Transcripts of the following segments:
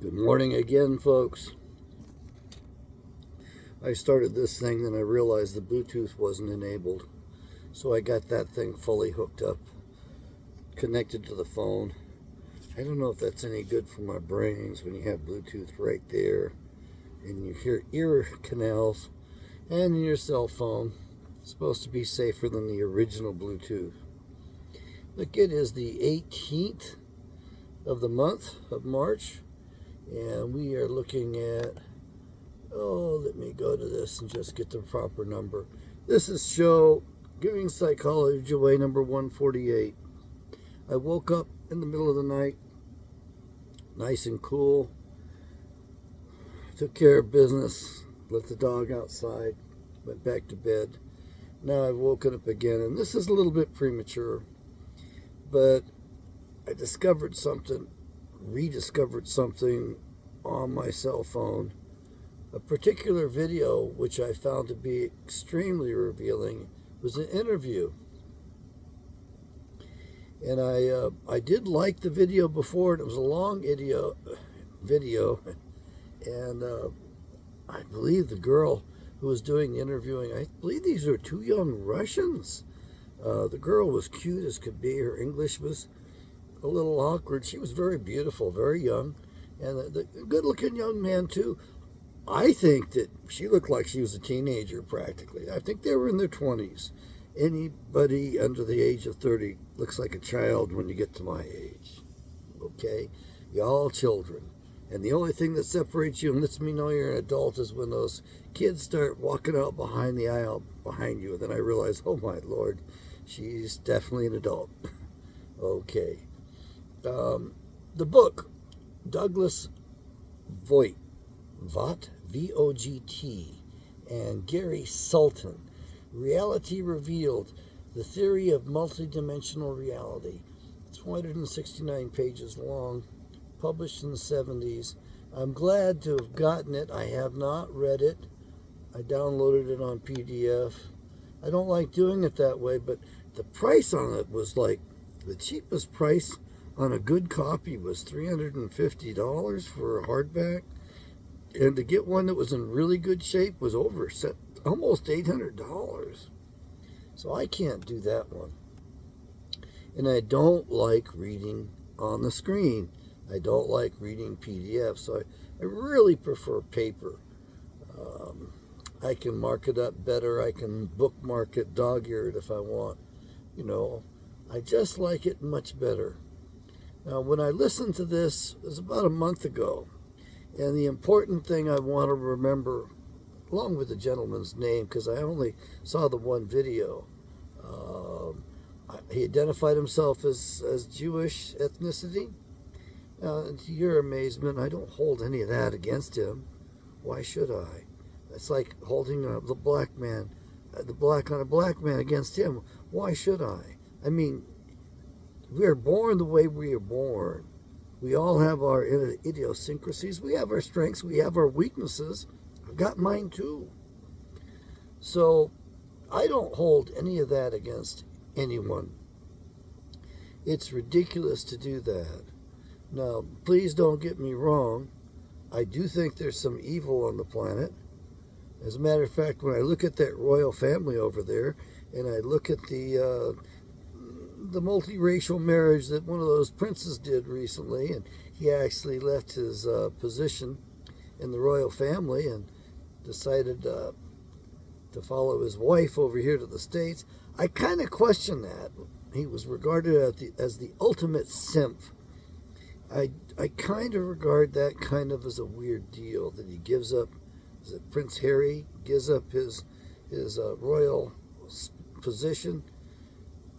Good morning again, folks. I started this thing, then I realized the Bluetooth wasn't enabled. So I got that thing fully hooked up, connected to the phone. I don't know if that's any good for my brains when you have Bluetooth right there and you hear ear canals and your cell phone. It's supposed to be safer than the original Bluetooth. Look, it is the 18th of the month of March, and we are looking at, let me go to this and just get the proper number. This is show Giving Psychology Away number 148. I woke up in the middle of the night, nice and cool, took care of business, let the dog outside, went back to bed. Now I've woken up again, and this is a little bit premature, but I rediscovered something on my cell phone. A particular video, which I found to be extremely revealing, was an interview. And I did like the video before, and it was a long video, and I believe the girl who was doing the interviewing, I believe these are two young Russians. The girl was cute as could be. Her English was a little awkward. She was very beautiful, very young, and the good-looking young man too. I think that she looked like she was a teenager practically. I think they were in their 20s. Anybody under the age of 30 looks like a child when you get to my age. Okay? You're all children. And the only thing that separates you and lets me know you're an adult is when those kids start walking out behind the aisle behind you. And then I realize, oh my Lord, she's definitely an adult. Okay. The book, Douglas Vogt, V-O-G-T, and Gary Sultan, Reality Revealed, The Theory of Multidimensional Reality. It's 469 pages long, published in the 70s. I'm glad to have gotten it. I have not read it. I downloaded it on PDF. I don't like doing it that way, but the price on it was like, the cheapest price on a good copy was $350 for a hardback. And to get one that was in really good shape was almost $800. So I can't do that one. And I don't like reading on the screen. I don't like reading PDFs. So I really prefer paper. I can mark it up better. I can bookmark it, dog-ear it if I want. I just like it much better. Now, when I listened to this, it was about a month ago. And the important thing I want to remember, along with the gentleman's name, because I only saw the one video, he identified himself as Jewish ethnicity. To your amazement, I don't hold any of that against him. Why should I? It's like holding the black man, the black on a black man against him. Why should I? I mean, we are born the way we are born. We all have our idiosyncrasies. We have our strengths. We have our weaknesses. I've got mine too. So I don't hold any of that against anyone. It's ridiculous to do that. Now, please don't get me wrong. I do think there's some evil on the planet. As a matter of fact, when I look at that royal family over there, and I look at the multiracial marriage that one of those princes did recently, and he actually left his position in the royal family and decided to follow his wife over here to the States. I kind of question that. He was regarded as the ultimate simp. I kind of regard that kind of as a weird deal, that he gives up, is it Prince Harry gives up his royal position.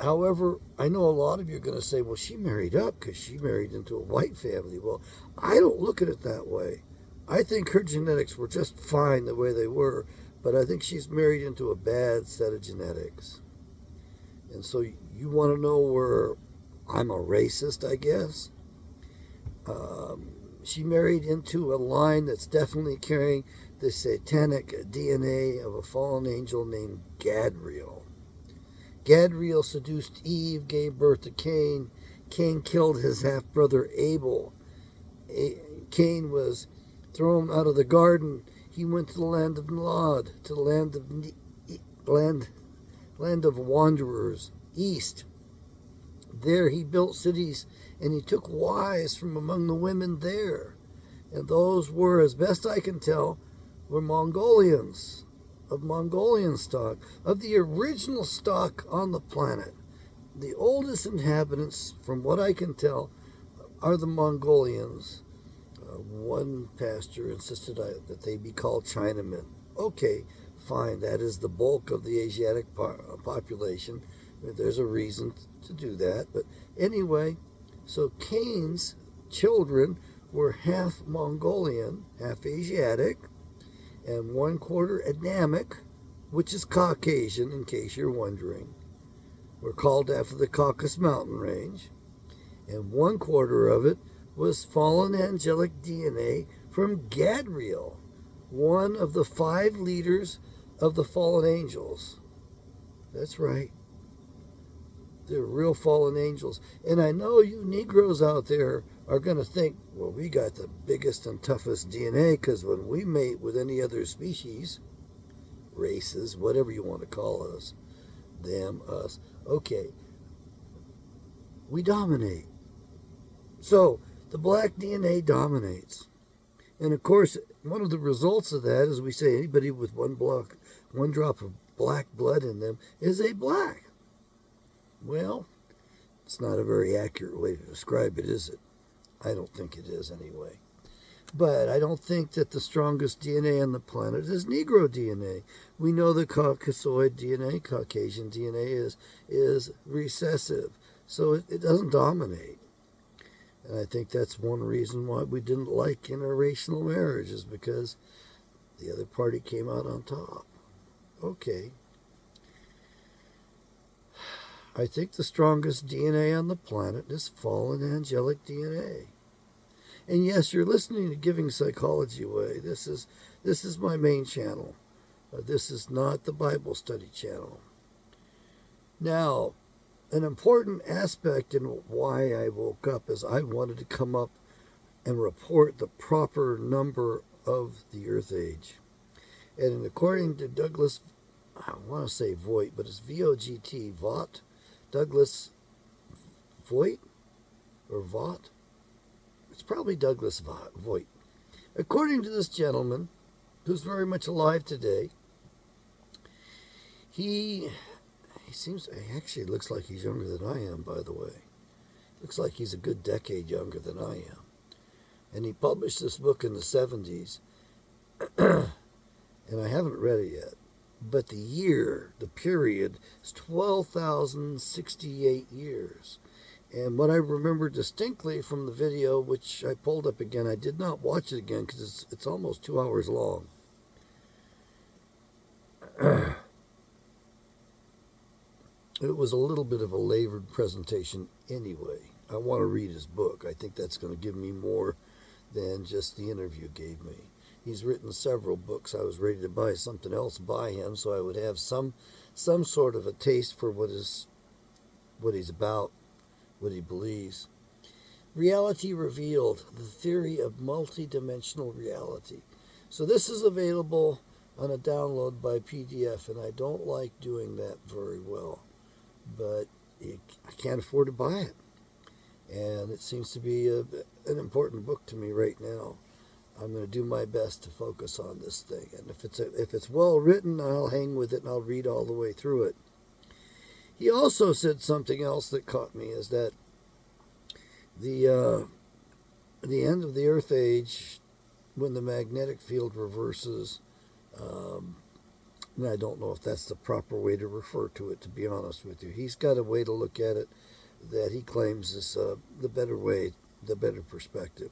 However, I know a lot of you are going to say, well, she married up because she married into a white family. Well, I don't look at it that way. I think her genetics were just fine the way they were, but I think she's married into a bad set of genetics. And so you want to know where I'm a racist, I guess? She married into a line that's definitely carrying the satanic DNA of a fallen angel named Gadriel. Gadriel seduced Eve, gave birth to Cain. Cain killed his half-brother Abel. Cain was thrown out of the garden, he went to the land of Nod, to the land of wanderers, east. There he built cities, and he took wives from among the women there. And those were, as best I can tell, were Mongolians, of Mongolian stock, of the original stock on the planet. The oldest inhabitants, from what I can tell, are the Mongolians. One pastor insisted that they be called Chinamen. Okay, fine, that is the bulk of the Asiatic population. There's a reason to do that. But anyway, so Cain's children were half Mongolian, half Asiatic, and 1/4 Adamic, which is Caucasian, in case you're wondering. We're called after the Caucasus mountain range. And 1/4 of it was fallen angelic DNA from Gadriel, one of the 5 leaders of the fallen angels. That's right. They're real fallen angels. And I know you Negroes out there are going to think, well, we got the biggest and toughest DNA because when we mate with any other species, races, whatever you want to call us, them, us, okay, we dominate. So the black DNA dominates. And of course, one of the results of that is we say anybody with one drop of black blood in them is a black. Well, it's not a very accurate way to describe it, is it? I don't think it is anyway. But I don't think that the strongest DNA on the planet is Negro DNA. We know the Caucasoid DNA, Caucasian DNA is recessive. So it doesn't dominate. And I think that's one reason why we didn't like interracial marriage, is because the other party came out on top. Okay. I think the strongest DNA on the planet is fallen angelic DNA. And yes, you're listening to Giving Psychology Away. This is my main channel. This is not the Bible study channel. Now, an important aspect in why I woke up is I wanted to come up and report the proper number of the Earth age. And according to Douglas, I want to say Voigt, but it's V-O-G-T, Vought, Douglas Voigt, or Vought? It's probably Douglas Voigt. According to this gentleman, who's very much alive today, he actually looks like he's younger than I am, by the way. Looks like he's a good decade younger than I am. And he published this book in the 70s, and I haven't read it yet. But the period, is 12,068 years. And what I remember distinctly from the video, which I pulled up again, I did not watch it again because it's almost 2 hours long. It was a little bit of a labored presentation anyway. I want to read his book. I think that's going to give me more than just the interview gave me. He's written several books. I was ready to buy something else by him so I would have some sort of a taste for what he's about, what he believes. Reality Revealed, the theory of multidimensional reality. So this is available on a download by PDF, and I don't like doing that very well. But I can't afford to buy it. And it seems to be an important book to me right now. I'm going to do my best to focus on this thing. And if it's well written, I'll hang with it and I'll read all the way through it. He also said something else that caught me, is that the end of the Earth age, when the magnetic field reverses, and I don't know if that's the proper way to refer to it, to be honest with you. He's got a way to look at it that he claims is the better way, the better perspective.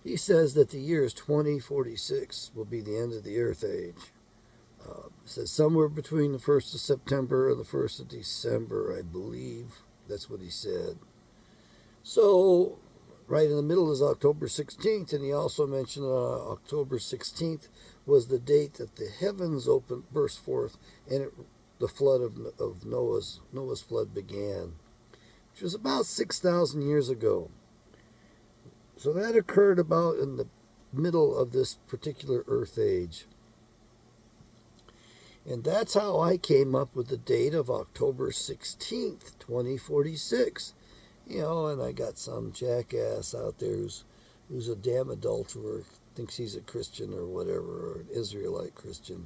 He says that the year 2046 will be the end of the Earth age. Says somewhere between the 1st of September and the 1st of December, I believe. That's what he said. So, right in the middle is October 16th, and he also mentioned October 16th was the date that the heavens burst forth, and the flood of Noah's flood began, which was about 6,000 years ago. So that occurred about in the middle of this particular Earth age. And that's how I came up with the date of October 16th, 2046. And I got some jackass out there who's a damn adulterer, thinks he's a Christian or whatever, or an Israelite Christian.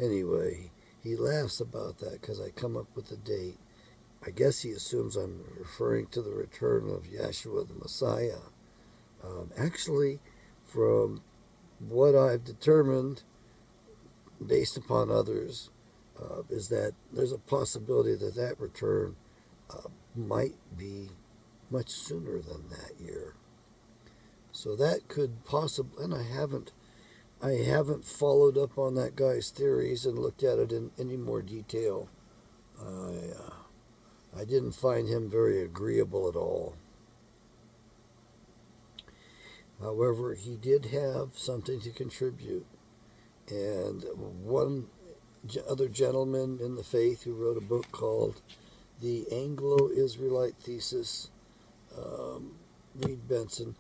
Anyway, he laughs about that because I come up with the date. I guess he assumes I'm referring to the return of Yeshua the Messiah. Actually, from what I've determined, based upon others, is that there's a possibility that that return might be much sooner than that year. So that could possibly, and I haven't followed up on that guy's theories and looked at it in any more detail. I didn't find him very agreeable at all. However, he did have something to contribute. And one other gentleman in the faith who wrote a book called The Anglo-Israelite Thesis, Reed Benson,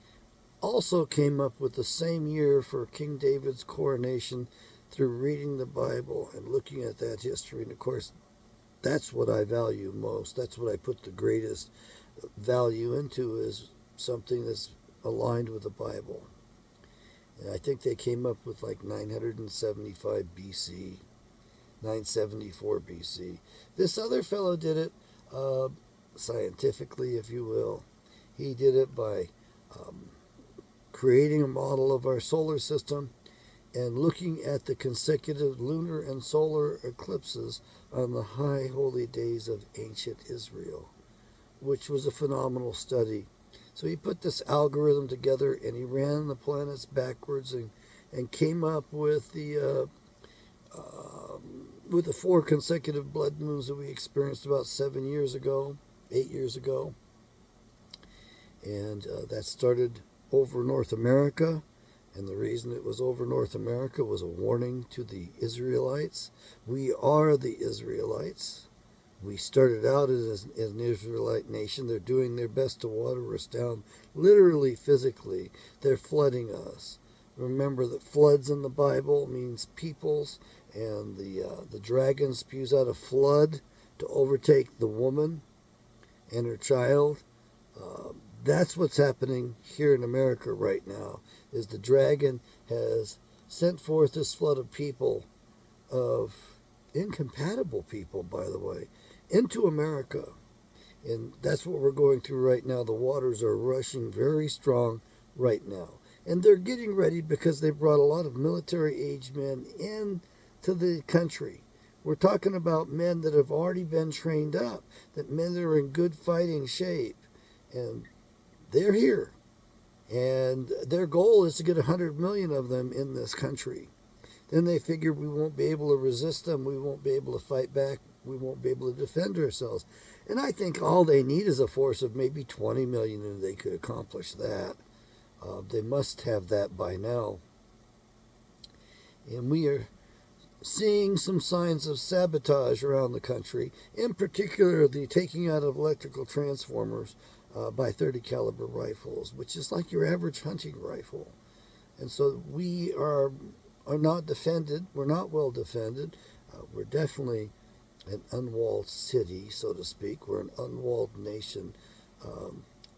also came up with the same year for King David's coronation through reading the Bible and looking at that history. And of course, that's what I value most. That's what I put the greatest value into, is something that's aligned with the Bible. And I think they came up with like 975 BC, 974 BC. This other fellow did it scientifically, if you will. He did it by creating a model of our solar system and looking at the consecutive lunar and solar eclipses on the high holy days of ancient Israel, which was a phenomenal study. So he put this algorithm together and he ran the planets backwards and came up with the 4 consecutive blood moons that we experienced about 8 years ago. And that started over North America. And the reason it was over North America was a warning to the Israelites. We are the Israelites. We started out as an Israelite nation. They're doing their best to water us down, literally, physically. They're flooding us. Remember that floods in the Bible means peoples, and the dragon spews out a flood to overtake the woman and her child. That's what's happening here in America right now, is the dragon has sent forth this flood of people, of incompatible people, by the way, into America. And that's what we're going through right now. The waters are rushing very strong right now. And they're getting ready because they brought a lot of military-aged men into the country. We're talking about men that have already been trained up, that men that are in good fighting shape. And they're here. And their goal is to get 100 million of them in this country. Then they figure we won't be able to resist them. We won't be able to fight back. We won't be able to defend ourselves. And I think all they need is a force of maybe 20 million, and they could accomplish that. They must have that by now. And we are seeing some signs of sabotage around the country, in particular the taking out of electrical transformers by 30 caliber rifles, which is like your average hunting rifle. And so we are not defended. We're not well defended. We're definitely an unwalled city, so to speak. We're an unwalled nation.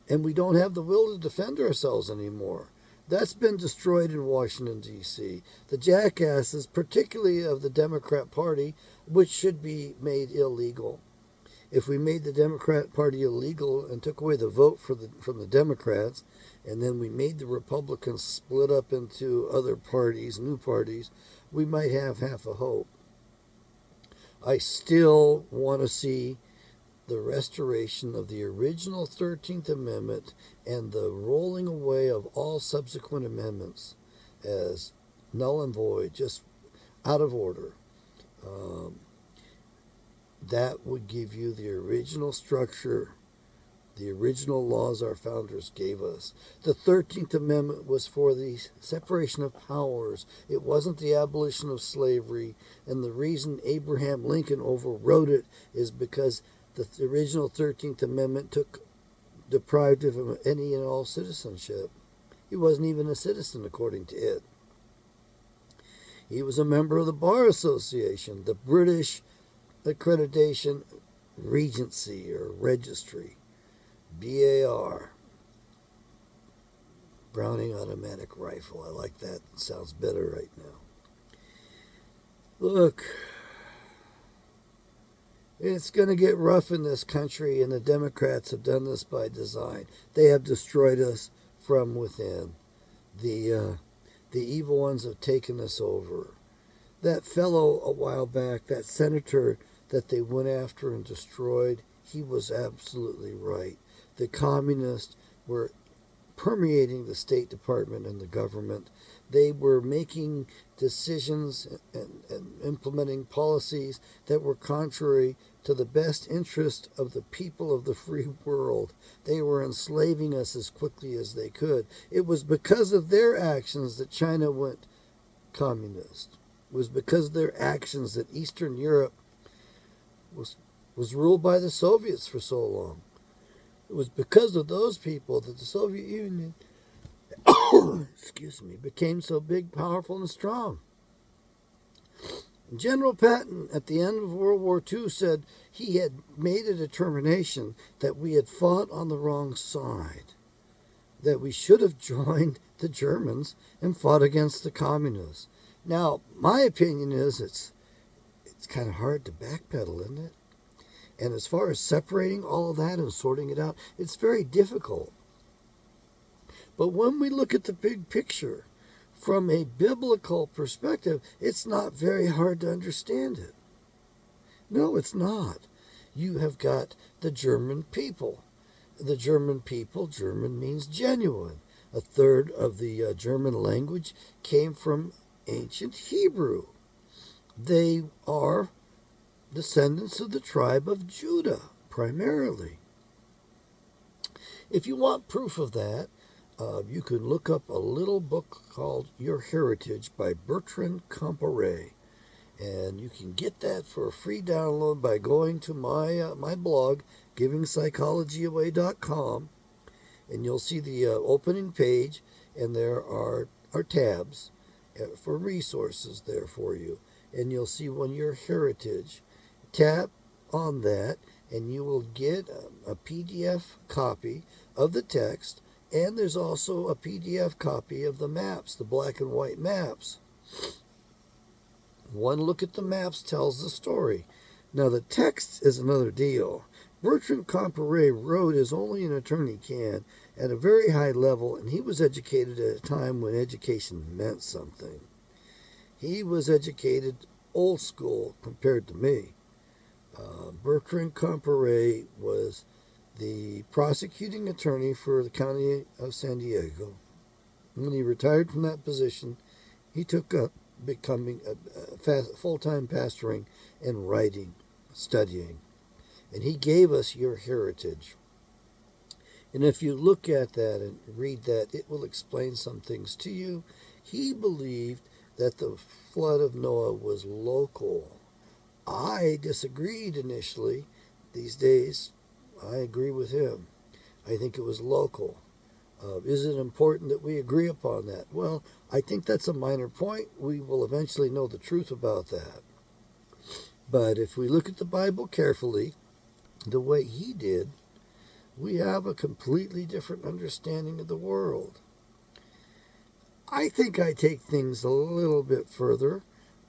And we don't have the will to defend ourselves anymore. That's been destroyed in Washington, D.C. The jackasses, particularly of the Democrat Party, which should be made illegal. If we made the Democrat Party illegal and took away the vote from the Democrats, and then we made the Republicans split up into other parties, new parties, we might have half a hope. I still want to see the restoration of the original 13th Amendment and the rolling away of all subsequent amendments as null and void, just out of order. That would give you the original structure, the original laws our founders gave us. The 13th Amendment was for the separation of powers. It wasn't the abolition of slavery. And the reason Abraham Lincoln overrode it is because the original 13th Amendment took deprived of him any and all citizenship. He wasn't even a citizen according to it. He was a member of the Bar Association, the British Accreditation Regency or Registry, BAR. Browning automatic rifle. I like that. It sounds better right now. Look, it's going to get rough in this country, and the Democrats have done this by design. They have destroyed us from within. The evil ones have taken us over. That fellow a while back, that senator that they went after and destroyed, he was absolutely right. The communists were permeating the State Department and the government. They were making decisions and implementing policies that were contrary to the best interest of the people of the free world. They were enslaving us as quickly as they could. It was because of their actions that China went communist. It was because of their actions that Eastern Europe was ruled by the Soviets for so long. It was because of those people that the Soviet Union became so big, powerful, and strong. General Patton, at the end of World War II, said he had made a determination that we had fought on the wrong side, that we should have joined the Germans and fought against the communists. Now, my opinion is it's kind of hard to backpedal, isn't it? And as far as separating all of that and sorting it out, it's very difficult. But when we look at the big picture, from a biblical perspective, it's not very hard to understand it. No, it's not. You have got the German people. The German people, German means genuine. A third of the German language came from ancient Hebrew. They are descendants of the tribe of Judah, primarily. If you want proof of that, you can look up a little book called Your Heritage by Bertrand Comparet. And you can get that for a free download by going to my blog, givingpsychologyaway.com. And you'll see the opening page, and there are tabs for resources there for you. And you'll see one, Your Heritage. Tap on that, and you will get a PDF copy of the text, and there's also a PDF copy of the maps, the black and white maps. One look at the maps tells the story. Now, the text is another deal. Bertrand Comparet wrote as only an attorney can at a very high level, and he was educated at a time when education meant something. He was educated old school compared to me. Bertrand Comparet was the prosecuting attorney for the county of San Diego. When he retired from that position, he took up becoming a full-time pastoring and writing, studying. And he gave us Your Heritage. And if you look at that and read that, it will explain some things to you. He believed that the flood of Noah was local. I disagreed initially. These days, I agree with him. I think it was local. Is it important that we agree upon that? Well, I think that's a minor point. We will eventually know the truth about that. But if we look at the Bible carefully, the way he did, we have a completely different understanding of the world. I think I take things a little bit further.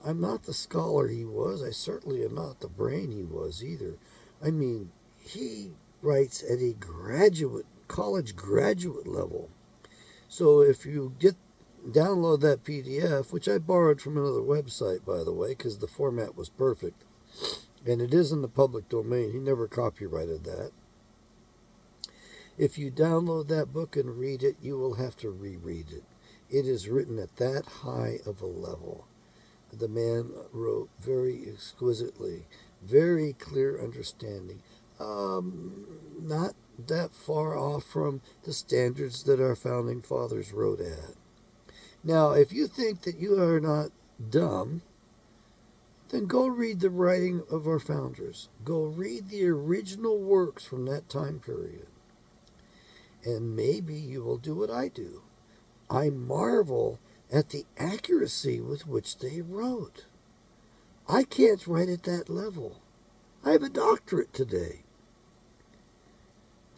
I'm not the scholar he was. I certainly am not the brain he was either. I mean, he writes at a college graduate level. So if you download that PDF, which I borrowed from another website, by the way, because the format was perfect, and it is in the public domain. He never copyrighted that. If you download that book and read it, you will have to reread it. It is written at that high of a level. The man wrote very exquisitely, very clear understanding. Not that far off from the standards that our founding fathers wrote at. Now, if you think that you are not dumb, then go read the writing of our founders. Go read the original works from that time period. and maybe you will do what I do. I marvel at the accuracy with which they wrote. I can't write at that level. I have a doctorate today.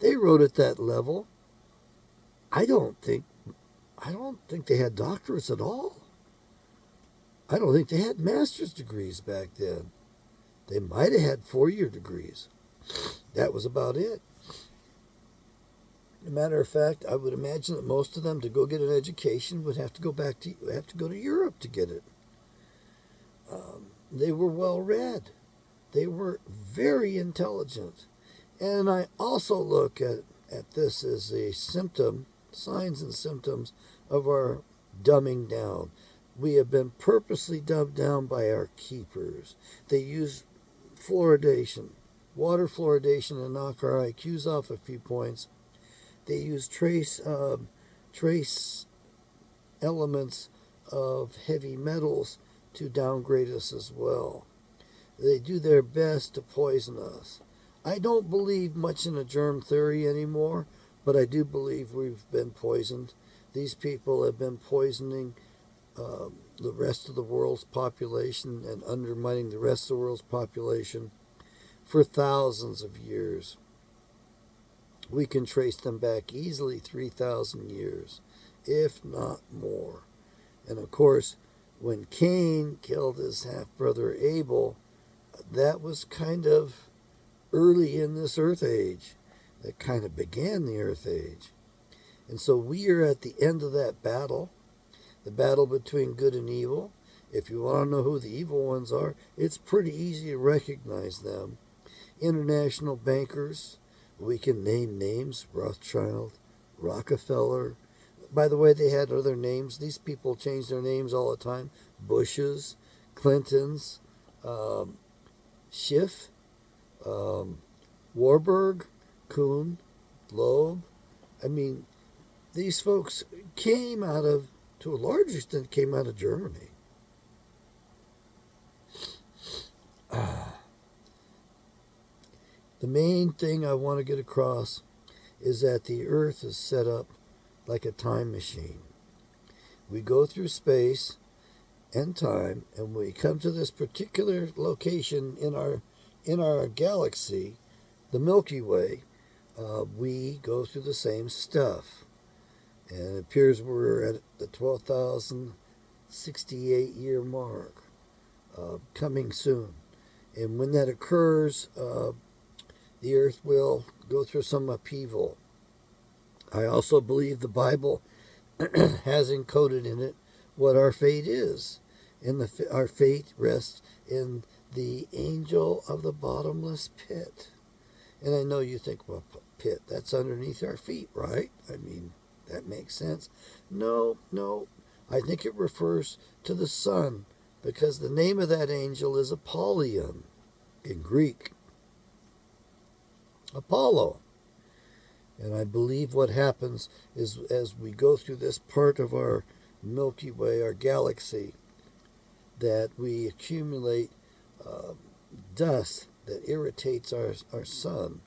They wrote at that level. I don't think they had doctorates at all. I don't think they had master's degrees back then. They might have had 4-year degrees. That was about it. As a matter of fact, I would imagine that most of them, to go get an education, would have to go to Europe to get it. They were well read. They were very intelligent. And I also look at this as a symptom, signs and symptoms of our dumbing down. We have been purposely dumbed down by our keepers. They use fluoridation, water fluoridation, to knock our IQs off a few points. They use trace elements of heavy metals to downgrade us as well. They do their best to poison us. I don't believe much in a germ theory anymore, but I do believe we've been poisoned. These people have been poisoning the rest of the world's population and undermining the rest of the world's population for thousands of years. We can trace them back easily 3,000 years, if not more. And of course, when Cain killed his half-brother Abel, that was kind of early in this earth age. That kind of began the earth age. And so we are at the end of that battle, the battle between good and evil. If you want to know who the evil ones are, it's pretty easy to recognize them. International bankers, we can name names: Rothschild, Rockefeller. By the way, they had other names. These people change their names all the time. Bushes, Clintons, Schiff, Warburg, Kuhn, Loeb. I mean, these folks came out of, to a large extent, came out of Germany. The main thing I want to get across is that the earth is set up like a time machine. We go through space and time, and we come to this particular location in our galaxy, the Milky Way. We go through the same stuff, and it appears we're at the 12,068 year mark, coming soon. And when that occurs, the earth will go through some upheaval. I also believe the Bible has encoded in it what our fate is. And our fate rests in the angel of the bottomless pit. And I know you think, well, pit, that's underneath our feet, right? I mean, that makes sense. No. I think it refers to the sun, because the name of that angel is Apollyon in Greek. Apollo. And I believe what happens is, as we go through this part of our Milky Way, our galaxy, that we accumulate dust that irritates our sun.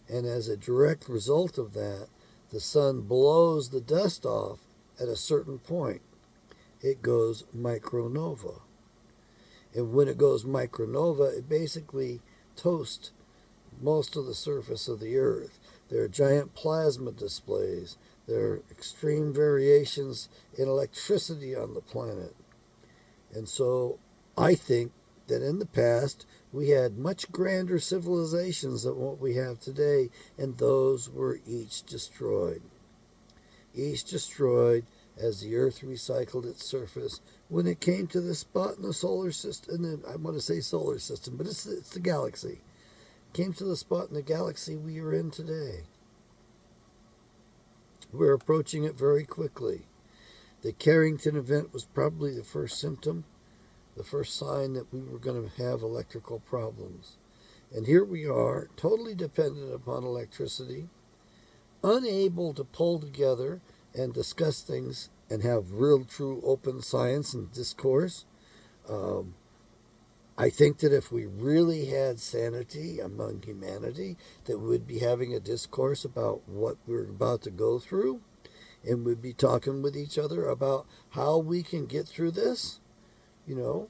And as a direct result of that, the sun blows the dust off at a certain point. It goes micronova. And when it goes micronova, it basically toasts most of the surface of the earth. There are giant plasma displays. There are extreme variations in electricity on the planet. And so I think that in the past we had much grander civilizations than what we have today, and those were each destroyed. Each destroyed as the earth recycled its surface when it came to the spot in the solar system. And I want to say solar system, but it's the galaxy. Came to the spot in the galaxy we are in today. We're approaching it very quickly. The Carrington event was probably the first symptom, the first sign that we were going to have electrical problems. And here we are, totally dependent upon electricity, unable to pull together and discuss things and have real, true, open science and discourse. I think that if we really had sanity among humanity, that we would be having a discourse about what we're about to go through, and we'd be talking with each other about how we can get through this. You know,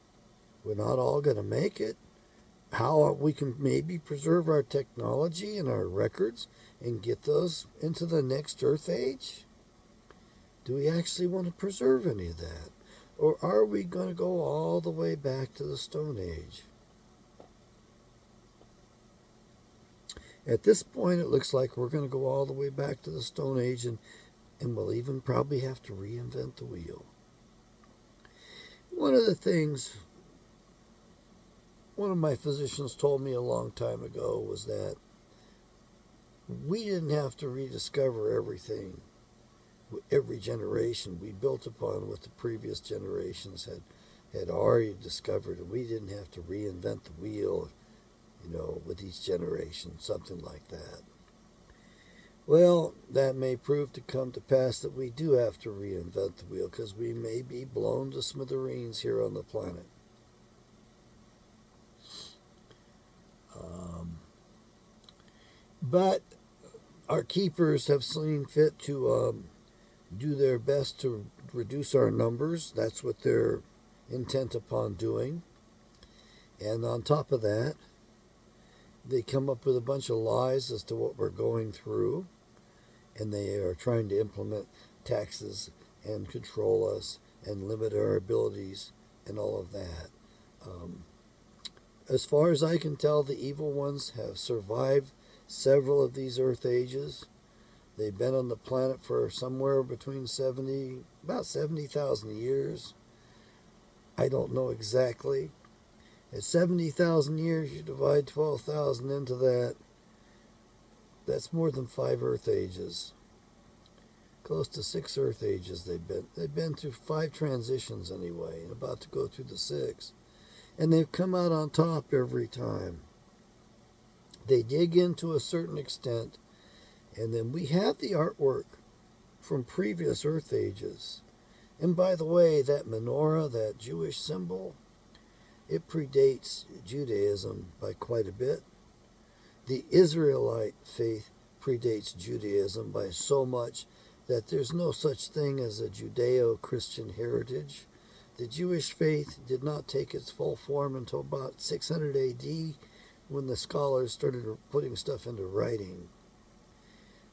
we're not all going to make it. How we can maybe preserve our technology and our records and get those into the next Earth age. Do we actually want to preserve any of that? Or are we going to go all the way back to the Stone Age? At this point, it looks like we're going to go all the way back to the Stone Age, and we'll even probably have to reinvent the wheel. One of the things one of my physicians told me a long time ago was that we didn't have to rediscover everything. Every generation we built upon what the previous generations had already discovered, and we didn't have to reinvent the wheel, with each generation, something like that. Well, that may prove to come to pass that we do have to reinvent the wheel, because we may be blown to smithereens here on the planet. But our keepers have seen fit to do their best to reduce our numbers. That's what they're intent upon doing. And on top of that, they come up with a bunch of lies as to what we're going through. And they are trying to implement taxes and control us and limit our abilities and all of that. As far as I can tell, the evil ones have survived several of these Earth ages. They've been on the planet for somewhere between about 70,000 years. I don't know exactly. At 70,000 years, you divide 12,000 into that. That's more than 5 Earth ages. Close to 6 Earth ages they've been. They've been through 5 transitions anyway, and about to go through the 6th. And they've come out on top every time. They dig in to a certain extent, and then we have the artwork from previous Earth ages. And by the way, that menorah, that Jewish symbol, it predates Judaism by quite a bit. The Israelite faith predates Judaism by so much that there's no such thing as a Judeo-Christian heritage. The Jewish faith did not take its full form until about 600 AD, when the scholars started putting stuff into writing.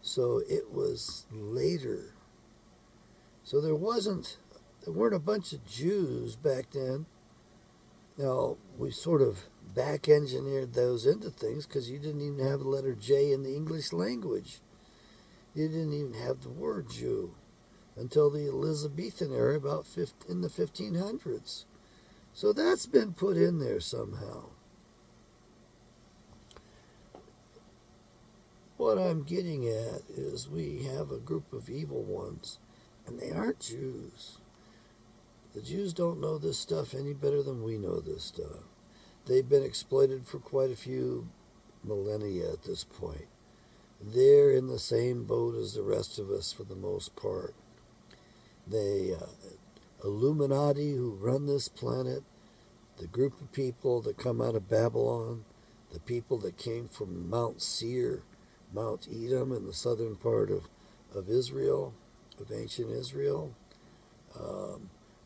So it was later. So there weren't a bunch of Jews back then. Now, we sort of back-engineered those into things because you didn't even have the letter J in the English language. You didn't even have the word Jew until the Elizabethan era, about in the 1500s. So that's been put in there somehow. What I'm getting at is we have a group of evil ones, and they aren't Jews. The Jews don't know this stuff any better than we know this stuff. They've been exploited for quite a few millennia at this point. They're in the same boat as the rest of us for the most part. They, Illuminati who run this planet, the group of people that come out of Babylon, the people that came from Mount Seir, Mount Edom in the southern part of Israel, of ancient Israel,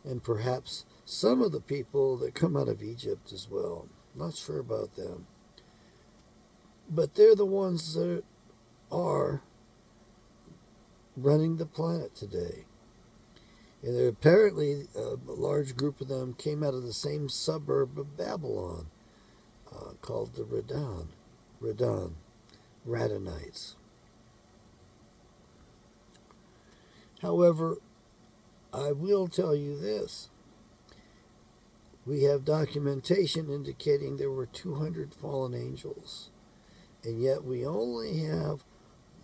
and perhaps some of the people that come out of Egypt as well. Not sure about them. But they're the ones that are running the planet today. And apparently a large group of them came out of the same suburb of Babylon called the Radonites. However, I will tell you this. We have documentation indicating there were 200 fallen angels. And yet we only have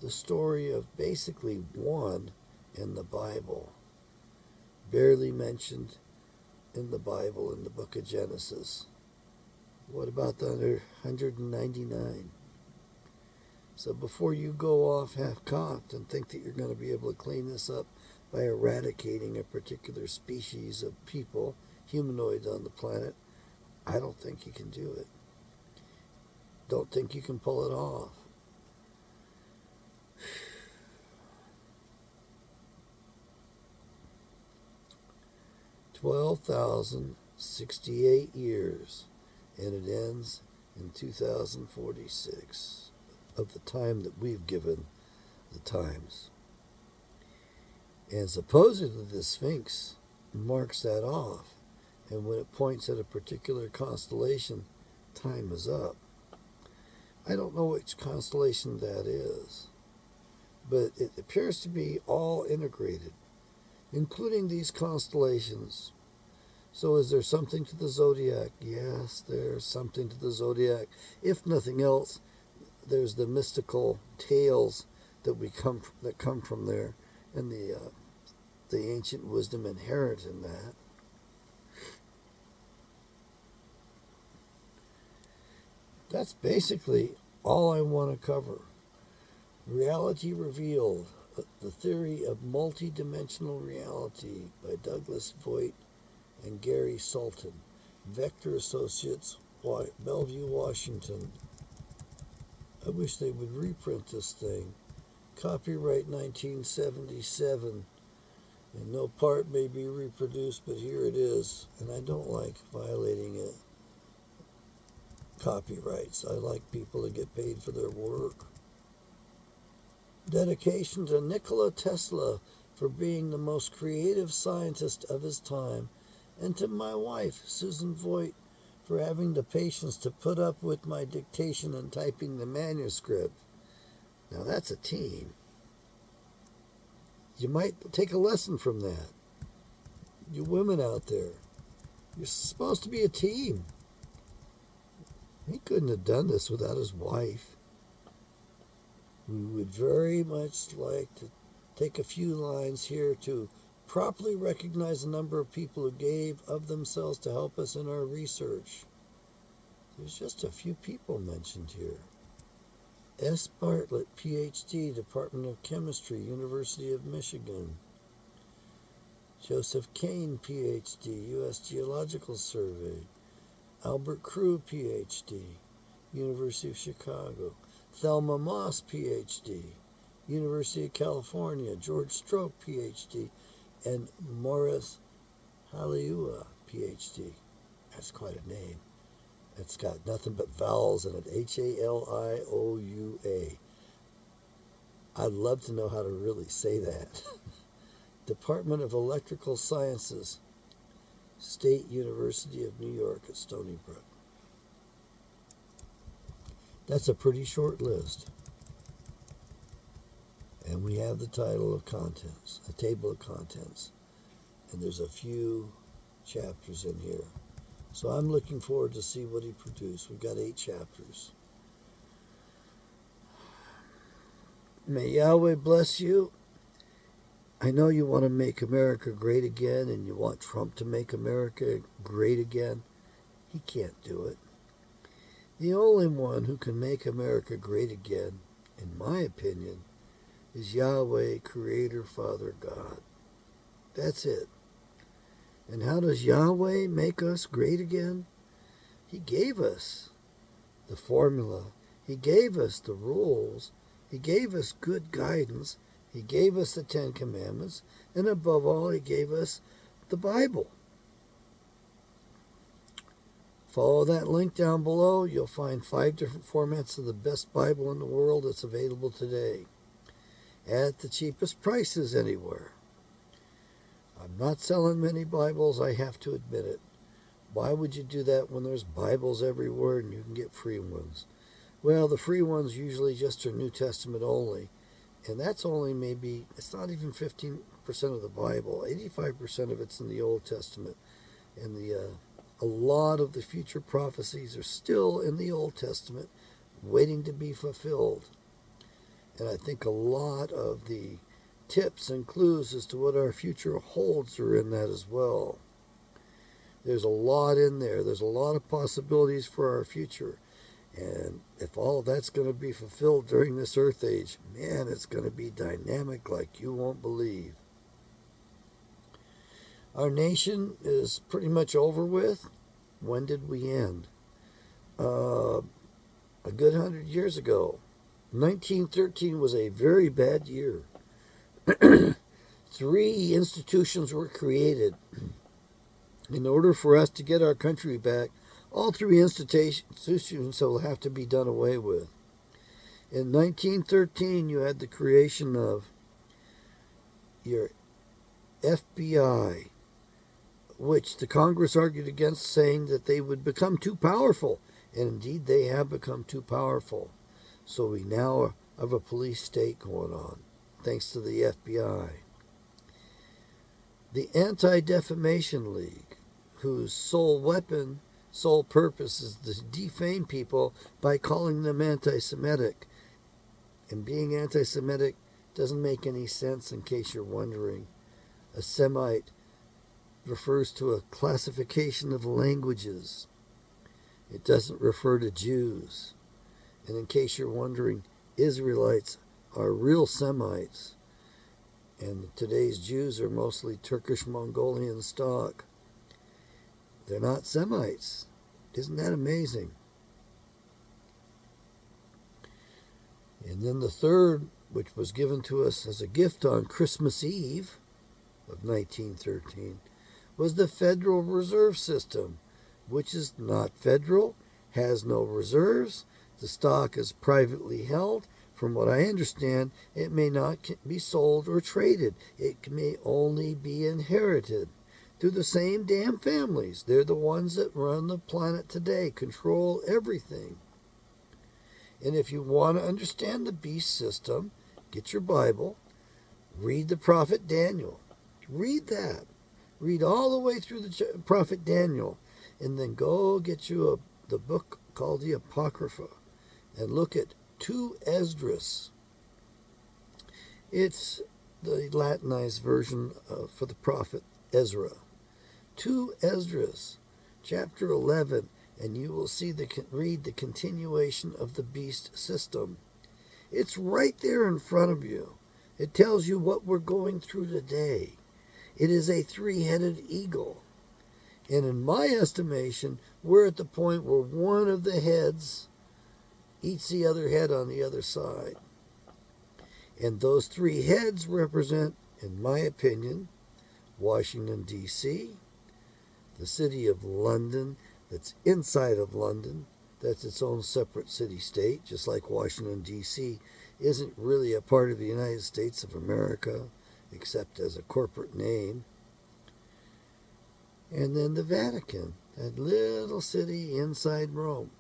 the story of basically one in the Bible. Barely mentioned in the Bible in the book of Genesis. What about the other 199? So before you go off half-cocked and think that you're going to be able to clean this up by eradicating a particular species of people, humanoids on the planet, I don't think you can do it. Don't think you can pull it off. $12,068 years, and it ends in 2046 of the time that we've given the times. And supposedly the Sphinx marks that off, and when it points at a particular constellation, time is up. I don't know which constellation that is, but it appears to be all integrated, including these constellations. So is there something to the zodiac? Yes, there's something to the zodiac. If nothing else, there's the mystical tales that come from there, and the ancient wisdom inherent in that. That's basically all I want to cover. Reality Revealed, The Theory of Multidimensional Reality by Douglas Voigt and Gary Sultan. Vector Associates, Bellevue, Washington. I wish they would reprint this thing. Copyright 1977. And no part may be reproduced, but here it is. And I don't like violating it. Copyrights. I like people to get paid for their work. Dedication to Nikola Tesla for being the most creative scientist of his time, and to my wife, Susan Voigt, for having the patience to put up with my dictation and typing the manuscript. Now that's a team. You might take a lesson from that. You women out there, you're supposed to be a team. He couldn't have done this without his wife. We would very much like to take a few lines here to properly recognize the number of people who gave of themselves to help us in our research. There's just a few people mentioned here. S. Bartlett, Ph.D., Department of Chemistry, University of Michigan. Joseph Kane, Ph.D., U.S. Geological Survey. Albert Crew, Ph.D., University of Chicago. Thelma Moss, Ph.D., University of California. George Stroke, Ph.D., and Morris Haliua, Ph.D. That's quite a name. It's got nothing but vowels in it. Halioua. I'd love to know how to really say that. Department of Electrical Sciences, State University of New York at Stony Brook. That's a pretty short list. And we have the title of contents, a table of contents. And there's a few chapters in here. So I'm looking forward to see what he produced. We've got 8 chapters. May Yahweh bless you. I know you want to make America great again, and you want Trump to make America great again. He can't do it. The only one who can make America great again, in my opinion, is Yahweh, Creator, Father, God. That's it. And how does Yahweh make us great again? He gave us the formula. He gave us the rules. He gave us good guidance. He gave us the 10 Commandments. And above all, He gave us the Bible. Follow that link down below. You'll find 5 different formats of the best Bible in the world that's available today, at the cheapest prices anywhere. I'm not selling many Bibles, I have to admit it. Why would you do that when there's Bibles everywhere and you can get free ones? Well, the free ones usually just are New Testament only, and that's only maybe, it's not even 15% of the Bible. 85% of it's in the Old Testament, and a lot of the future prophecies are still in the Old Testament, waiting to be fulfilled. And I think a lot of the tips and clues as to what our future holds are in that as well. There's a lot in there. There's a lot of possibilities for our future. And if all of that's going to be fulfilled during this earth age, man, it's going to be dynamic like you won't believe. Our nation is pretty much over with. When did we end? A good 100 years ago. 1913 was a very bad year. 3 institutions were created. In order for us to get our country back, all 3 institutions will have to be done away with. In 1913, you had the creation of your FBI, which the Congress argued against, saying that they would become too powerful. And indeed, they have become too powerful. So we now have a police state going on, thanks to the FBI. The Anti-Defamation League, whose sole purpose is to defame people by calling them anti-Semitic. And being anti-Semitic doesn't make any sense, in case you're wondering. A Semite refers to a classification of languages. It doesn't refer to Jews. And in case you're wondering, Israelites are real Semites. And today's Jews are mostly Turkish Mongolian stock. They're not Semites. Isn't that amazing? And then the third, which was given to us as a gift on Christmas Eve of 1913, was the Federal Reserve System, which is not federal, has no reserves. The stock is privately held. From what I understand, it may not be sold or traded. It may only be inherited through the same damn families. They're the ones that run the planet today, control everything. And if you want to understand the beast system, get your Bible, read the prophet Daniel. Read that. Read all the way through the prophet Daniel, and then go get you the book called the Apocrypha, and look at 2 Esdras. It's the Latinized version for the prophet Ezra. 2 Esdras, chapter 11, and you will read the continuation of the beast system. It's right there in front of you. It tells you what we're going through today. It is a 3-headed eagle. And in my estimation, we're at the point where one of the heads eats the other head on the other side. And those 3 heads represent, in my opinion, Washington, D.C., the city of London that's inside of London, that's its own separate city-state, just like Washington, D.C. isn't really a part of the United States of America, except as a corporate name. And then the Vatican, that little city inside Rome.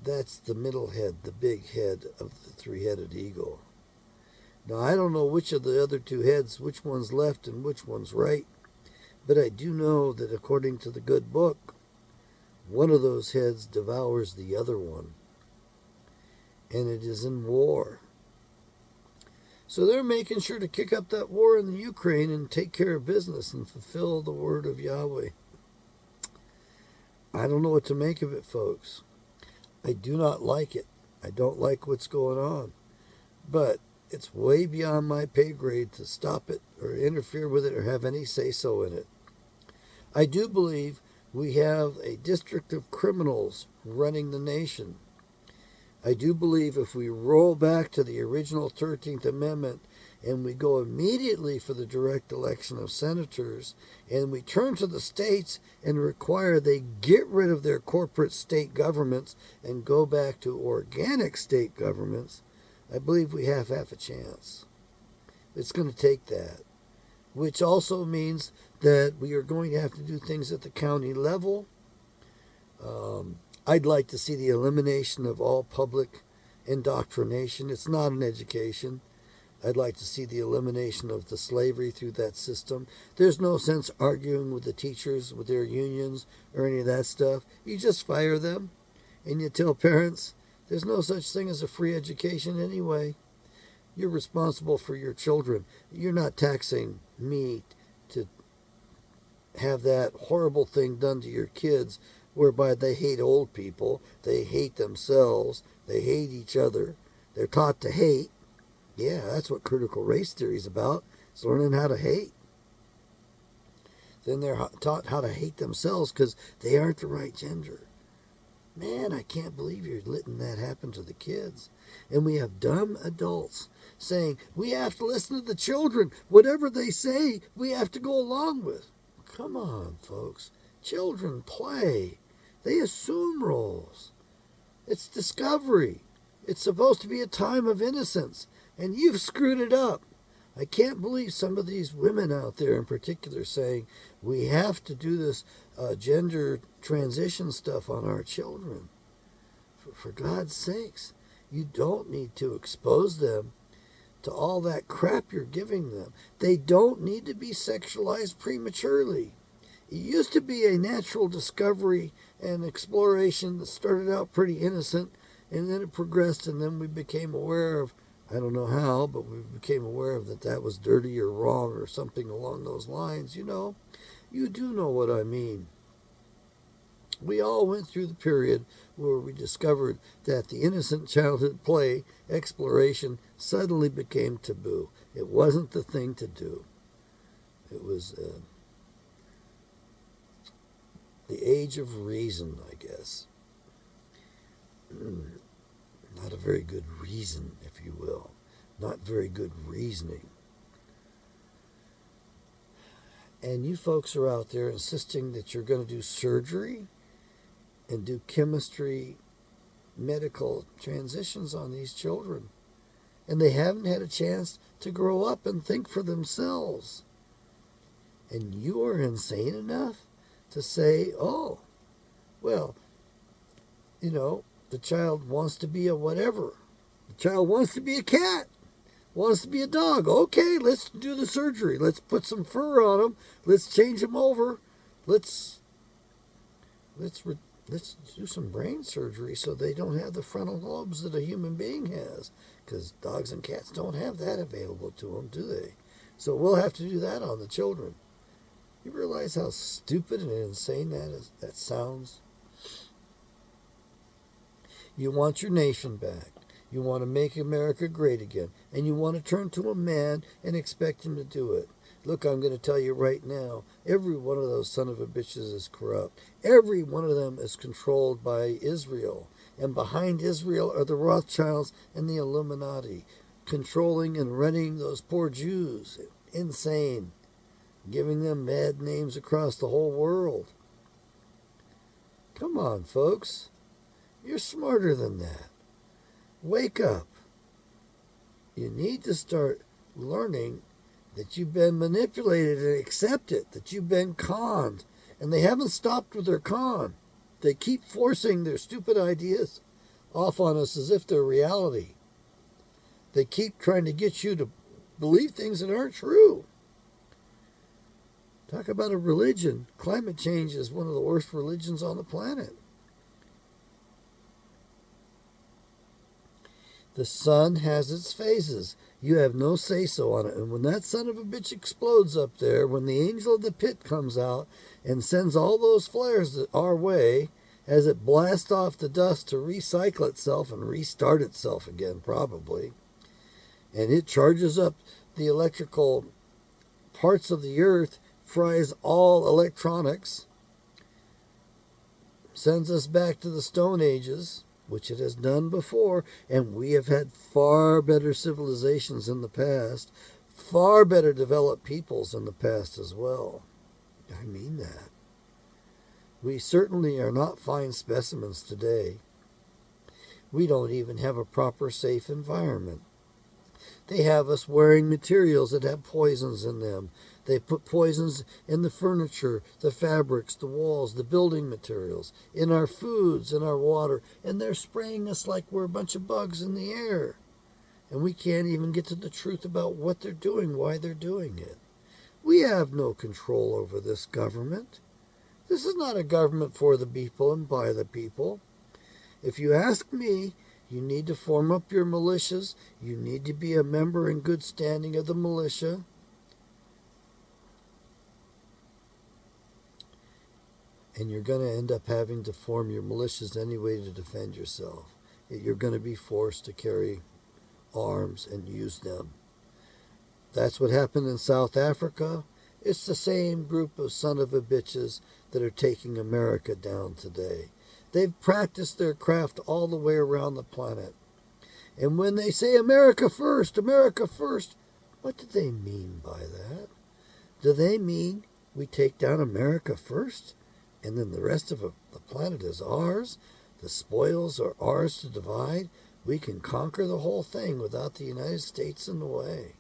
That's the middle head, the big head of the 3-headed eagle. Now, I don't know which of the other 2 heads, which one's left and which one's right, but I do know that according to the good book, one of those heads devours the other one, and it is in war. So they're making sure to kick up that war in the Ukraine and take care of business and fulfill the word of Yahweh. I don't know what to make of it, folks. I do not like it. I don't like what's going on. But it's way beyond my pay grade to stop it or interfere with it or have any say-so in it. I do believe we have a district of criminals running the nation. I do believe if we roll back to the original 13th Amendment and we go immediately for the direct election of senators and we turn to the states and require they get rid of their corporate state governments and go back to organic state governments, I believe we have half a chance. It's going to take that, which also means that we are going to have to do things at the county level. I'd like to see the elimination of all public indoctrination. It's not an education. I'd like to see the elimination of the slavery through that system. There's no sense arguing with the teachers, with their unions, or any of that stuff. You just fire them, and you tell parents, there's no such thing as a free education anyway. You're responsible for your children. You're not taxing me to have that horrible thing done to your kids whereby they hate old people, they hate themselves, they hate each other. They're taught to hate. Yeah, that's what critical race theory is about. It's learning how to hate. Then they're taught how to hate themselves because they aren't the right gender. Man, I can't believe you're letting that happen to the kids. And we have dumb adults saying, we have to listen to the children. Whatever they say, we have to go along with. Come on, folks. Children play. They assume roles. It's discovery. It's supposed to be a time of innocence. And you've screwed it up. I can't believe some of these women out there in particular saying, we have to do this gender transition stuff on our children. For God's sakes, you don't need to expose them to all that crap you're giving them. They don't need to be sexualized prematurely. It used to be a natural discovery and exploration that started out pretty innocent, and then it progressed, and then we became aware of, I don't know how, but we became aware of that was dirty or wrong or something along those lines. You know, you do know what I mean. We all went through the period where we discovered that the innocent childhood play, exploration, suddenly became taboo. It wasn't the thing to do. It was the age of reason, I guess. Not a very good reason, if you will. Not very good reasoning. And you folks are out there insisting that you're going to do surgery and do chemistry, medical transitions on these children. And they haven't had a chance to grow up and think for themselves. And you are insane enough to say, oh, well, you know, the child wants to be a whatever. The child wants to be a cat, wants to be a dog. Okay, let's do the surgery. Let's put some fur on them. Let's change them over. Let's do some brain surgery so they don't have the frontal lobes that a human being has, because dogs and cats don't have that available to them, do they? So we'll have to do that on the children. You realize how stupid and insane that sounds? You want your nation back. You want to make America great again. And you want to turn to a man and expect him to do it. Look, I'm going to tell you right now, every one of those son of a bitches is corrupt. Every one of them is controlled by Israel. And behind Israel are the Rothschilds and the Illuminati, controlling and running those poor Jews. Insane. Giving them bad names across the whole world. Come on, folks. You're smarter than that. Wake up. You need to start learning that you've been manipulated and accept it, that you've been conned. And they haven't stopped with their con. They keep forcing their stupid ideas off on us as if they're reality. They keep trying to get you to believe things that aren't true. Talk about a religion. Climate change is one of the worst religions on the planet. The sun has its phases. You have no say-so on it. And when that son of a bitch explodes up there, when the angel of the pit comes out and sends all those flares our way, as it blasts off the dust to recycle itself and restart itself again, probably, and it charges up the electrical parts of the earth, fries all electronics, sends us back to the Stone Ages, which it has done before, and we have had far better civilizations in the past, far better developed peoples in the past as well. I mean that. We certainly are not fine specimens today. We don't even have a proper safe environment. They have us wearing materials that have poisons in them. They put poisons in the furniture, the fabrics, the walls, the building materials, in our foods, in our water, and they're spraying us like we're a bunch of bugs in the air. And we can't even get to the truth about what they're doing, why they're doing it. We have no control over this government. This is not a government for the people and by the people. If you ask me, you need to form up your militias. You need to be a member in good standing of the militia. And you're going to end up having to form your militias anyway to defend yourself. You're going to be forced to carry arms and use them. That's what happened in South Africa. It's the same group of son of a bitches that are taking America down today. They've practiced their craft all the way around the planet. And when they say America first, what do they mean by that? Do they mean we take down America first, and then the rest of the planet is ours? The spoils are ours to divide? We can conquer the whole thing without the United States in the way.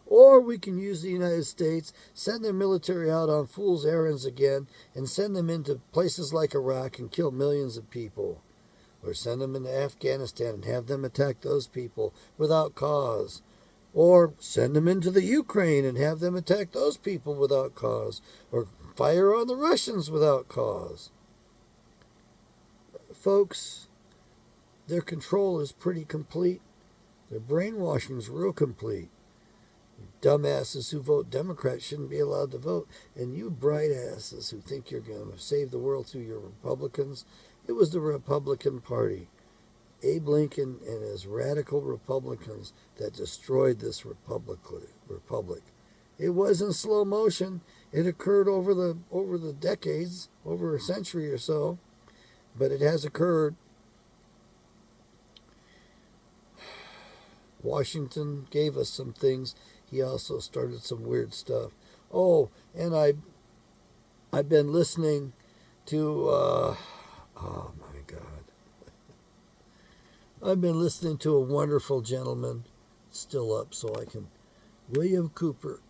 Or we can use the United States, send their military out on fool's errands again, and send them into places like Iraq and kill millions of people. Or send them into Afghanistan and have them attack those people without cause. Or send them into the Ukraine and have them attack those people without cause. Or fire on the Russians without cause. Folks, their control is pretty complete. Their brainwashing is real complete. Dumbasses who vote Democrat shouldn't be allowed to vote. And you bright asses who think you're going to save the world through your Republicans, it was the Republican Party, Abe Lincoln and his radical Republicans, that destroyed this republic. It was in slow motion. It occurred over the decades, over a century or so, but it has occurred. Washington gave us some things. He also started some weird stuff. Oh, and I've been listening to oh my God. I've been listening to a wonderful gentleman, still up so I can, William Cooper.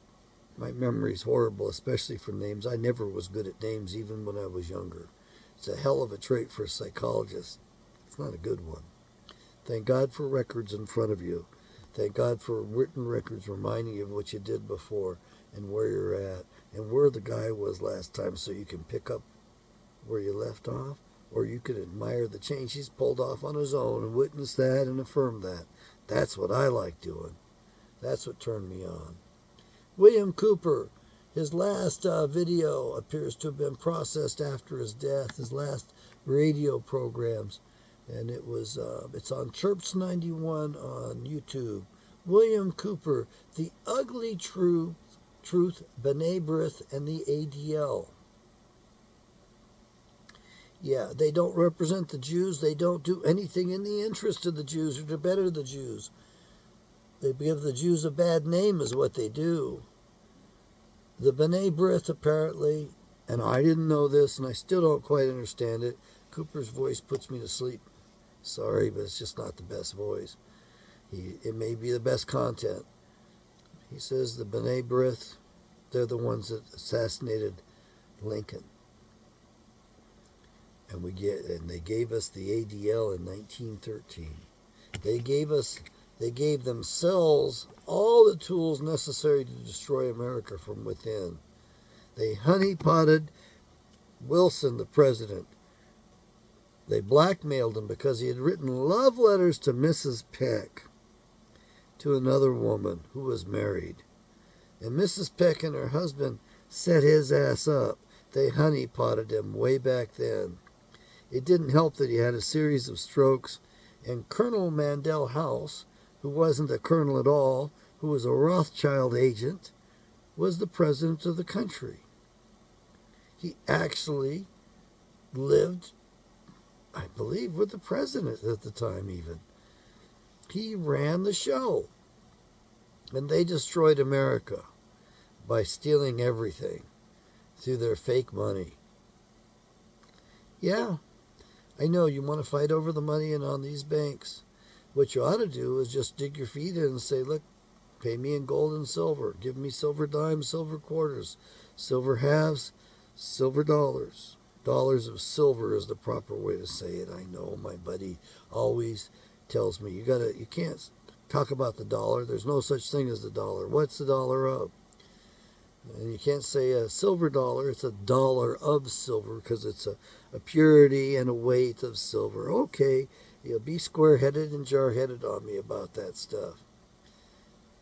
My memory's horrible, especially for names. I never was good at names even when I was younger. It's a hell of a trait for a psychologist. It's not a good one. Thank God for records in front of you. Thank God for written records reminding you of what you did before and where you're at and where the guy was last time, so you can pick up where you left off, or you can admire the change he's pulled off on his own and witness that and affirm that. That's what I like doing. That's what turned me on. William Cooper, his last video appears to have been processed after his death, his last radio programs. And it was it's on Chirps 91 on YouTube. William Cooper, The Ugly Truth, B'nai B'rith, and the ADL. Yeah, they don't represent the Jews. They don't do anything in the interest of the Jews or to better the Jews. They give the Jews a bad name is what they do. The B'nai B'rith, apparently, and I didn't know this, and I still don't quite understand it. Cooper's voice puts me to sleep. Sorry, but it's just not the best voice. It may be the best content. He says the B'nai B'rith, they're the ones that assassinated Lincoln. And they gave us the ADL in 1913. They gave themselves all the tools necessary to destroy America from within. They honeypotted Wilson, the president. They blackmailed him because he had written love letters to Mrs. Peck, to another woman who was married. And Mrs. Peck and her husband set his ass up. They honeypotted him way back then. It didn't help that he had a series of strokes, and Colonel Mandel House, who wasn't a colonel at all, who was a Rothschild agent, was the president of the country. He actually lived, I believe, with the president at the time even. He ran the show. And they destroyed America by stealing everything through their fake money. Yeah, I know you want to fight over the money and on these banks. What you ought to do is just dig your feet in and say, look, pay me in gold and silver. Give me silver dimes, silver quarters, silver halves, silver dollars. Dollars of silver is the proper way to say it. I know my buddy always tells me you can't talk about the dollar. There's no such thing as the dollar. What's the dollar of? And you can't say a silver dollar. It's a dollar of silver because it's a purity and a weight of silver. Okay, you'll be square-headed and jar-headed on me about that stuff.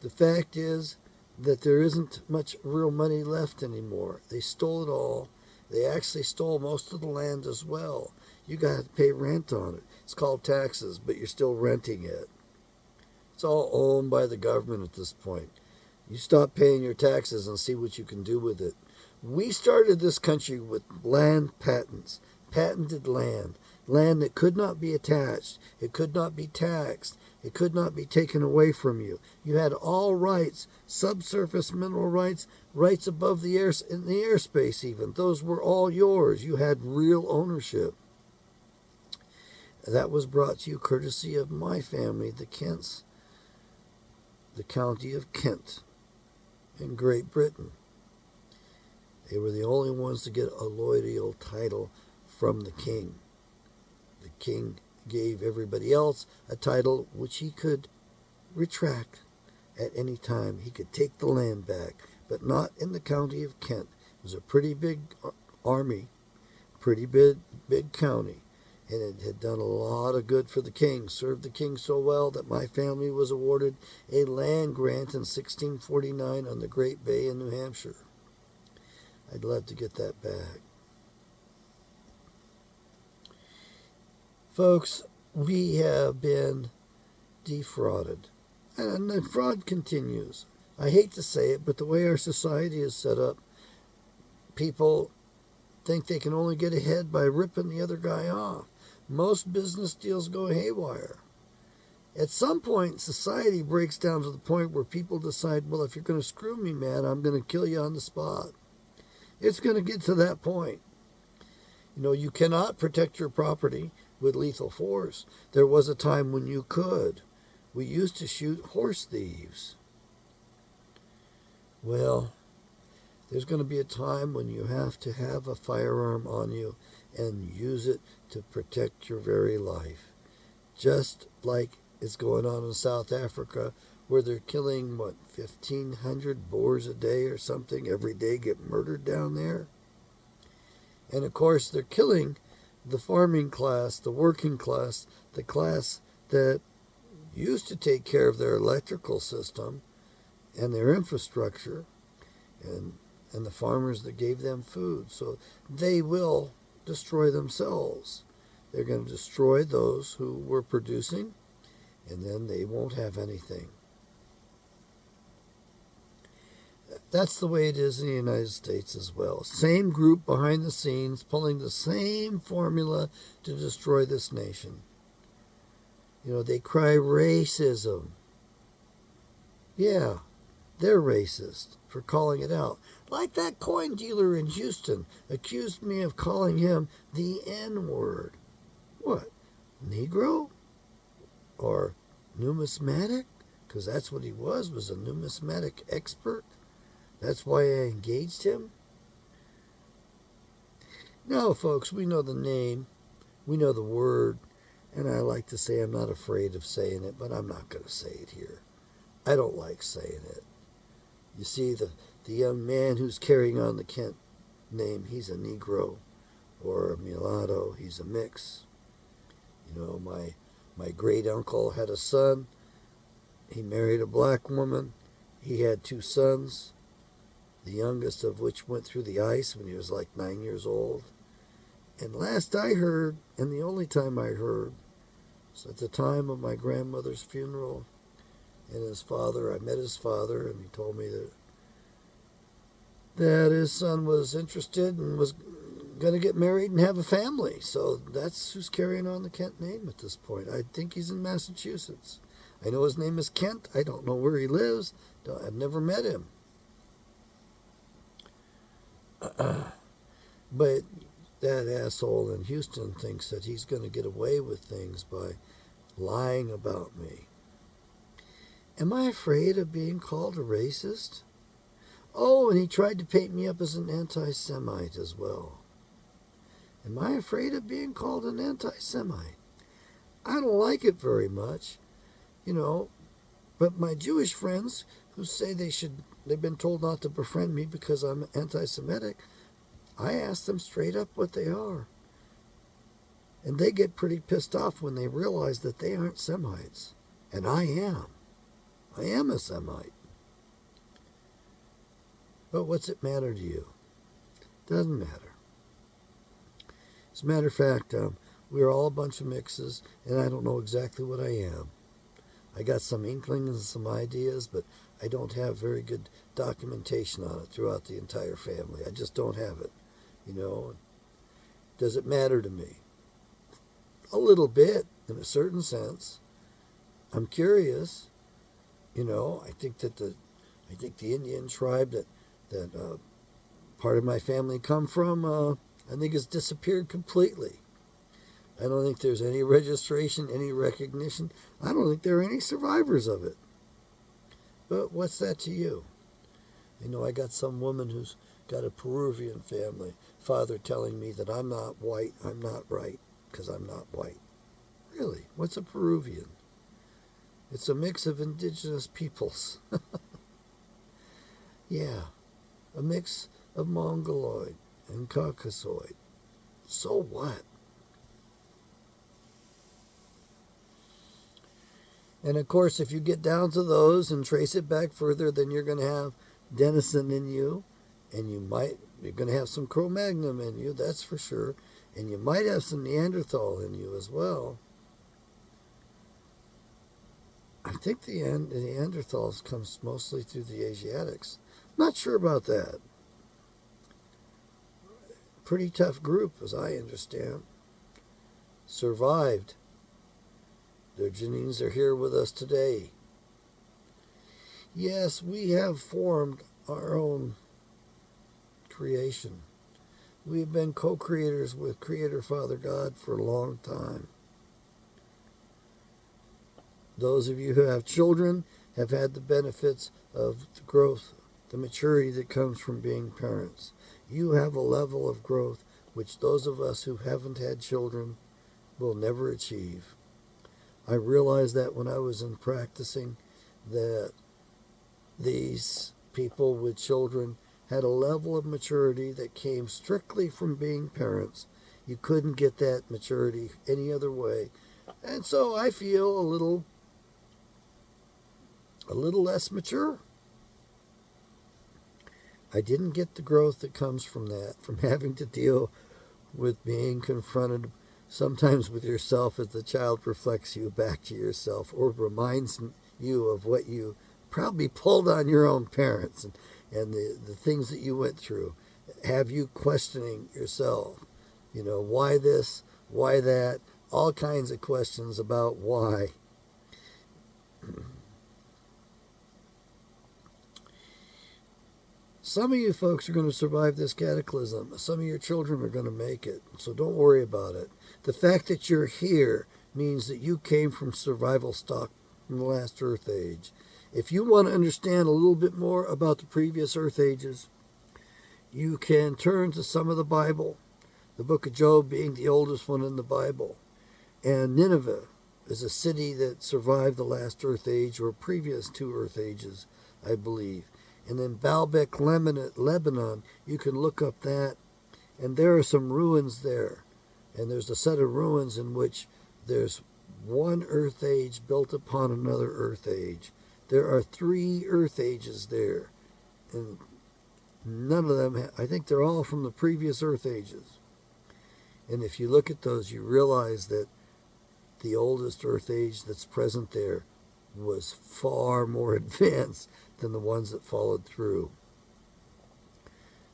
The fact is that there isn't much real money left anymore. They stole it all. They actually stole most of the land as well. You got to pay rent on it. It's called taxes, but you're still renting it. It's all owned by the government at this point. You stop paying your taxes and see what you can do with it. We started this country with land patents, patented land, land that could not be attached, it could not be taxed, it could not be taken away from you. You had all rights, subsurface mineral rights, rights above the air, in the airspace even. Those were all yours. You had real ownership. That was brought to you courtesy of my family, the Kents, the county of Kent in Great Britain. They were the only ones to get a loyal title from the king. The king gave everybody else a title which he could retract at any time. He could take the land back, but not in the county of Kent. It was a pretty big army, pretty big county, and it had done a lot of good for the king, served the king so well that my family was awarded a land grant in 1649 on the Great Bay in New Hampshire. I'd love to get that back. Folks, we have been defrauded, and the fraud continues. I hate to say it, but the way our society is set up, people think they can only get ahead by ripping the other guy off. Most business deals go haywire. At some point, society breaks down to the point where people decide, well, if you're going to screw me, man, I'm going to kill you on the spot. It's going to get to that point. You know, you cannot protect your property with lethal force. There was a time when you could. We used to shoot horse thieves. Well, there's going to be a time when you have to have a firearm on you and use it to protect your very life. Just like it's going on in South Africa, where they're killing, 1,500 Boers a day or something every day get murdered down there. And of course, they're killing the farming class, the working class, the class that used to take care of their electrical system and their infrastructure, and the farmers that gave them food. So they will destroy themselves. They're going to destroy those who were producing, and then they won't have anything. That's the way it is in the United States as well. Same group behind the scenes pulling the same formula to destroy this nation. You know, they cry racism. Yeah, they're racist for calling it out. Like that coin dealer in Houston accused me of calling him the N-word. What? Negro? Or numismatic? Because that's what he was a numismatic expert. That's why I engaged him. No, folks, we know the name. We know the word. And I like to say I'm not afraid of saying it, but I'm not going to say it here. I don't like saying it. You see, the young man who's carrying on the Kent name, he's a Negro or a mulatto. He's a mix. You know, my great uncle had a son. He married a black woman. He had 2 sons, the youngest of which went through the ice when he was like 9 years old. And last I heard, and the only time I heard, was at the time of my grandmother's funeral. And his father, I met his father, and he told me that his son was interested and was going to get married and have a family. So that's who's carrying on the Kent name at this point. I think he's in Massachusetts. I know his name is Kent. I don't know where he lives. I've never met him. But that asshole in Houston thinks that he's going to get away with things by lying about me. Am I afraid of being called a racist? Oh, and he tried to paint me up as an anti-Semite as well. Am I afraid of being called an anti-Semite? I don't like it very much, you know, but my Jewish friends who say they've been told not to befriend me because I'm anti-Semitic, I ask them straight up what they are. And they get pretty pissed off when they realize that they aren't Semites. And I am. I am a Semite. But what's it matter to you? Doesn't matter. As a matter of fact, we're all a bunch of mixes, and I don't know exactly what I am. I got some inklings and some ideas, but I don't have very good documentation on it throughout the entire family. I just don't have it. You know, does it matter to me? A little bit, in a certain sense. I'm curious. You know, I think the Indian tribe that part of my family come from, I think has disappeared completely. I don't think there's any registration, any recognition. I don't think there are any survivors of it. But what's that to you? You know, I got some woman who's got a Peruvian family, father telling me that I'm not white, I'm not right, because I'm not white. Really? What's a Peruvian? It's a mix of indigenous peoples. Yeah, a mix of Mongoloid and Caucasoid. So what? And of course, if you get down to those and trace it back further, then you're going to have Denison in you, and you're going to have some Cro-Magnon in you, that's for sure, and you might have some Neanderthal in you as well. I think the Neanderthals comes mostly through the Asiatics. Not sure about that. Pretty tough group, as I understand. Survived. Their genes are here with us today. Yes, we have formed our own creation. We have been co-creators with Creator Father God for a long time. Those of you who have children have had the benefits of the growth, the maturity that comes from being parents. You have a level of growth which those of us who haven't had children will never achieve. I realized that when I was in practicing, that these people with children had a level of maturity that came strictly from being parents. You couldn't get that maturity any other way. And so I feel a little less mature. I didn't get the growth that comes from that, from having to deal with being confronted sometimes with yourself as the child reflects you back to yourself or reminds you of what you probably pulled on your own parents and the things that you went through. Have you questioning yourself? You know, why this, why that, all kinds of questions about why. Some of you folks are going to survive this cataclysm. Some of your children are going to make it, so don't worry about it. The fact that you're here means that you came from survival stock in the last Earth Age. If you want to understand a little bit more about the previous Earth Ages, you can turn to some of the Bible, the book of Job being the oldest one in the Bible. And Nineveh is a city that survived the last Earth Age or previous two Earth Ages, I believe. And then Baalbek, Lebanon, you can look up that. And there are some ruins there. And there's a set of ruins in which there's one Earth Age built upon another Earth Age. There are 3 Earth Ages there. And none of them, I think they're all from the previous Earth Ages. And if you look at those, you realize that the oldest Earth Age that's present there was far more advanced than the ones that followed through.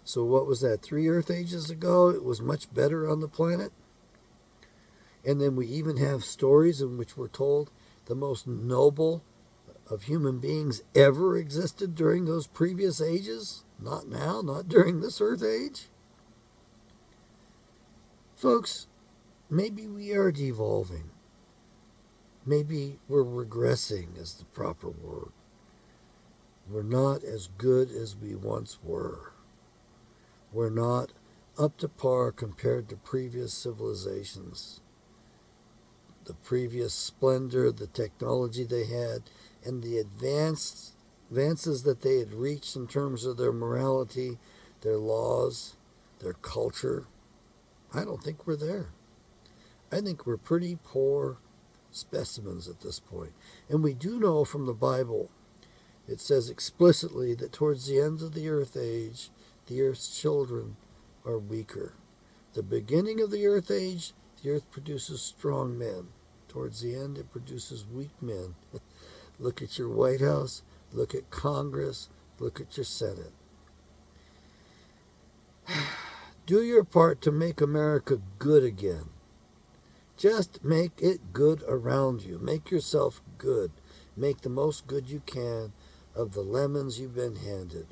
So what was that, 3 Earth Ages ago? It was much better on the planet. And then we even have stories in which we're told the most noble of human beings ever existed during those previous ages. Not now, not during this Earth Age. Folks, maybe we are devolving. Maybe we're regressing is the proper word. We're not as good as we once were. We're not up to par compared to previous civilizations. The previous splendor, the technology they had, and the advances that they had reached in terms of their morality, their laws, their culture. I don't think we're there. I think we're pretty poor specimens at this point. And we do know from the Bible, it says explicitly that towards the end of the Earth Age, the Earth's children are weaker. The beginning of the Earth Age, the Earth produces strong men. Towards the end, it produces weak men. Look at your White House. Look at Congress. Look at your Senate. Do your part to make America good again. Just make it good around you. Make yourself good. Make the most good you can of the lemons you've been handed.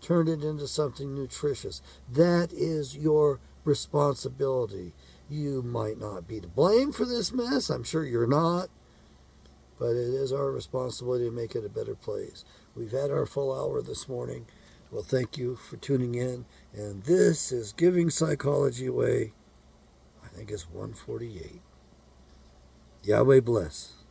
Turn it into something nutritious. That is your responsibility. You might not be to blame for this mess. I'm sure you're not. But it is our responsibility to make it a better place. We've had our full hour this morning. Well, thank you for tuning in. And this is Giving Psychology Away. I think it's 148. Yahweh bless.